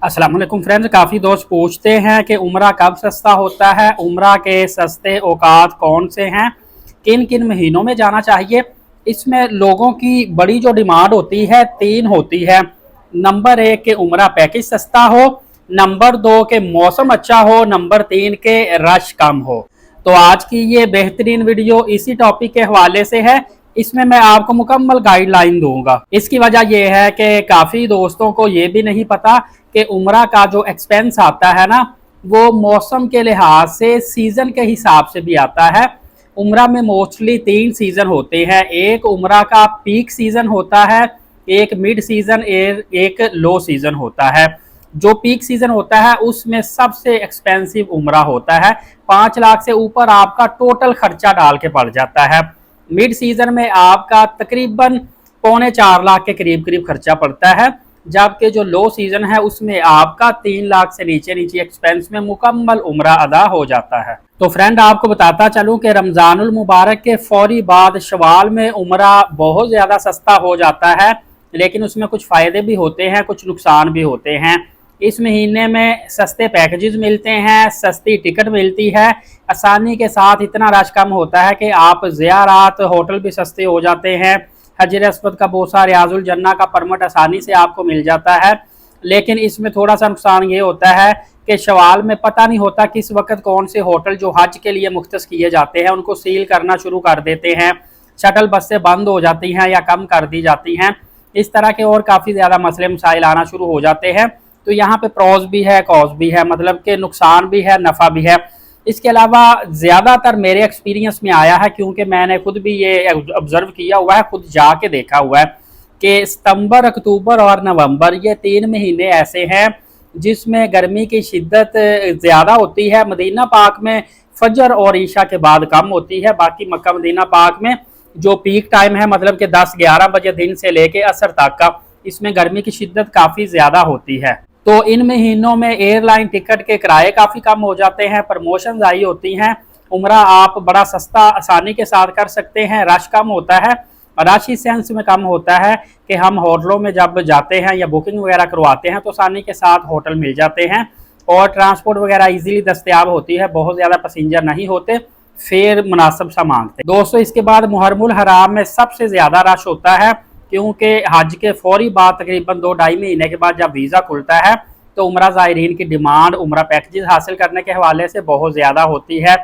अस्सलाम वालेकुम फ्रेंड्स। काफ़ी दोस्त पूछते हैं कि उम्रा कब सस्ता होता है, उम्रा के सस्ते औकात कौन से हैं, किन किन महीनों में जाना चाहिए। इसमें लोगों की बड़ी जो डिमांड होती है तीन होती है। नंबर एक के उम्रा पैकेज सस्ता हो, नंबर दो के मौसम अच्छा हो, नंबर तीन के रश कम हो। तो आज की ये बेहतरीन वीडियो इसी टॉपिक के हवाले से है। इसमें मैं आपको मुकम्मल गाइडलाइन दूंगा। इसकी वजह यह है कि काफ़ी दोस्तों को ये भी नहीं पता कि उम्रा का जो एक्सपेंस आता है ना, वो मौसम के लिहाज से सीज़न के हिसाब से भी आता है। उम्रा में मोस्टली तीन सीज़न होते हैं। एक उम्रा का पीक सीज़न होता है, एक मिड सीज़न, एक लो सीज़न होता है। जो पीक सीज़न होता है उसमें सबसे एक्सपेंसिव उम्रा होता है। 5 लाख से ऊपर आपका टोटल खर्चा डाल के पड़ जाता है। मिड सीज़न में आपका तकरीबन 3.25 लाख के करीब करीब खर्चा पड़ता है, जबकि जो लो सीज़न है उसमें आपका 3 लाख से नीचे नीचे एक्सपेंस में मुकम्मल उम्रा अदा हो जाता है। तो फ्रेंड आपको बताता चलूं कि रमज़ानुल मुबारक के फौरी बाद शवाल में उम्रा बहुत ज़्यादा सस्ता हो जाता है, लेकिन उसमें कुछ फ़ायदे भी होते हैं, कुछ नुकसान भी होते हैं। इस महीने में सस्ते पैकेजेस मिलते हैं, सस्ती टिकट मिलती है, आसानी के साथ इतना रश कम होता है कि आप ज़ियारात होटल भी सस्ते हो जाते हैं। हजर अस्वद का बोसा, रियाजुल जन्ना का परमिट आसानी से आपको मिल जाता है। लेकिन इसमें थोड़ा सा नुकसान ये होता है कि शवाल में पता नहीं होता किस वक्त कौन से होटल जो हज के लिए मुख्तस किए जाते हैं उनको सील करना शुरू कर देते हैं, शटल बसें बंद हो जाती हैं या कम कर दी जाती हैं। इस तरह के और काफ़ी ज़्यादा मसले मसाइल आना शुरू हो जाते हैं। तो यहाँ पे प्रॉस भी है, कॉज भी है, मतलब कि नुकसान भी है, नफ़ा भी है। इसके अलावा ज़्यादातर मेरे एक्सपीरियंस में आया है, क्योंकि मैंने खुद भी ये ऑब्ज़र्व किया हुआ है, खुद जाके देखा हुआ है कि सितंबर, अक्टूबर और नवंबर ये 3 महीने ऐसे हैं जिसमें गर्मी की शिद्दत ज़्यादा होती है। मदीना पाक में फजर और ईशा के बाद कम होती है। बाकी मक्का मदीना पाक में जो पीक टाइम है, मतलब कि 10-11 बजे दिन से लेके असर तक का, इसमें गर्मी की शिद्दत काफ़ी ज़्यादा होती है। तो इन महीनों में एयरलाइन टिकट के किराए काफ़ी कम हो जाते हैं, प्रमोशन आई होती हैं, उम्रा आप बड़ा सस्ता आसानी के साथ कर सकते हैं, रश कम होता है। रश इस सेंस में कम होता है कि हम होटलों में जब जाते हैं या बुकिंग वगैरह करवाते हैं तो आसानी के साथ होटल मिल जाते हैं और ट्रांसपोर्ट वगैरह ईजीली दस्तयाब होती है, बहुत ज़्यादा पैसेंजर नहीं होते, फेयर मुनासिब सा मांगते। दोस्तों इसके बाद मुहर्रमुल हराम में सबसे ज़्यादा रश होता है, क्योंकि हज के फौरी बाद तकरीबन 2-2.5 महीने के बाद जब वीज़ा खुलता है तो उम्रा ज़ायरीन की डिमांड उम्रा पैकेजेस हासिल करने के हवाले से बहुत ज़्यादा होती है।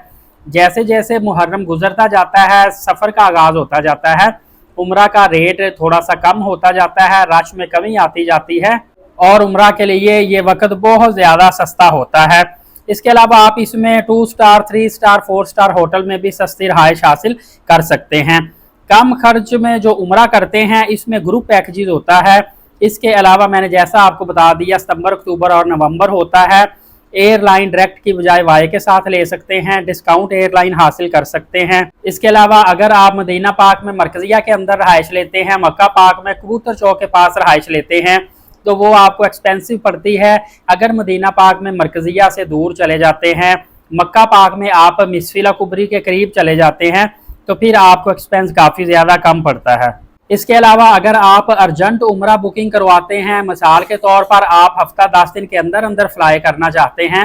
जैसे जैसे मुहर्रम गुजरता जाता है, सफ़र का आगाज़ होता जाता है, उम्रा का रेट थोड़ा सा कम होता जाता है, रश में कमी आती जाती है और उम्रा के लिए ये वक्त बहुत ज़्यादा सस्ता होता है। इसके अलावा आप इसमें 2 स्टार, 3 स्टार, 4 स्टार होटल में भी सस्ती रहाइश हासिल कर सकते हैं। कम खर्च में जो उम्रा करते हैं इसमें ग्रुप पैकेजेस होता है। इसके अलावा मैंने जैसा आपको बता दिया, सितंबर, अक्टूबर और नवंबर होता है। एयरलाइन डायरेक्ट की बजाय वाई के साथ ले सकते हैं, डिस्काउंट एयरलाइन हासिल कर सकते हैं। इसके अलावा अगर आप मदीना पाक में मरकजिया के अंदर रहाइश लेते हैं, मक्का पाक में कबूतर चौक के पास रहाइश लेते हैं, तो वो आपको एक्सपेंसिव पड़ती है। अगर मदीना पाक में मरकजिया से दूर चले जाते हैं, मक्का पाक में आप मिसफिला कुबरी के करीब चले जाते हैं, तो फिर आपको एक्सपेंस काफ़ी ज़्यादा कम पड़ता है। इसके अलावा अगर आप अर्जेंट उम्रा बुकिंग करवाते हैं, मिसाल के तौर पर आप हफ्ता 10 दिन के अंदर अंदर फ्लाई करना चाहते हैं,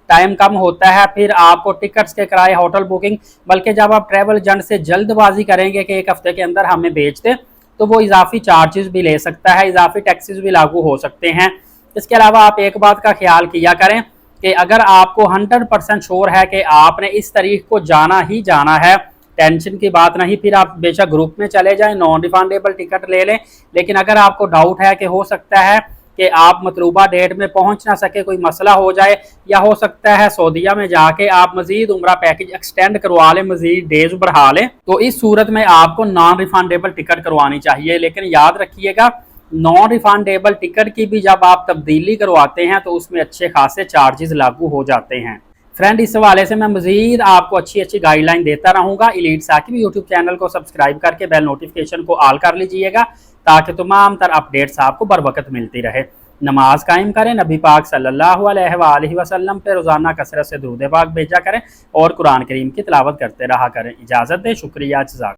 टाइम कम होता है, फिर आपको टिकट्स के किराए, होटल बुकिंग, बल्कि जब आप ट्रैवल एजेंट से जल्दबाजी करेंगे कि 1 हफ्ते के अंदर हमें भेज दें, तो वो इजाफी चार्जेस भी ले सकता है, इजाफी टैक्सेस भी लागू हो सकते हैं। इसके अलावा आप एक बात का ख्याल किया करें कि अगर आपको 100% श्योर है कि आपने इस तारीख को जाना ही जाना है, टेंशन की बात नहीं, फिर आप बेशक ग्रुप में चले जाएं, नॉन रिफंडेबल टिकट ले लें। लेकिन अगर आपको डाउट है कि हो सकता है कि आप मतलूबा डेट में पहुंच ना सके, कोई मसला हो जाए, या हो सकता है सऊदीया में जाके आप मजीद उम्रा पैकेज एक्सटेंड करवा लें, मजीद डेज बढ़ा लें, तो इस सूरत में आपको नॉन रिफंडेबल टिकट करवानी चाहिए। लेकिन याद रखिएगा, नॉन रिफंडेबल टिकट की भी जब आप तब्दीली करवाते हैं तो उसमें अच्छे खासे चार्जेस लागू हो जाते हैं। फ्रेंड इस हवाले से मैं मज़ीद आपको अच्छी गाइडलाइन देता रहूँगा। एलीट साकिब यूट्यूब चैनल को सब्सक्राइब करके बेल नोटिफिकेशन को ऑल कर लीजिएगा, ताकि तमाम तर अपडेट्स आपको बर वक्त मिलती रहे। नमाज कायम करें, नबी पाक सल्लल्लाहु अलैहि वसल्लम पे रोज़ाना कसरत से दुरूद पाक भेजा करें और कुरान करीम की तिलावत करते रहा करें। इजाज़त दें, शुक्रिया, जज़ाक।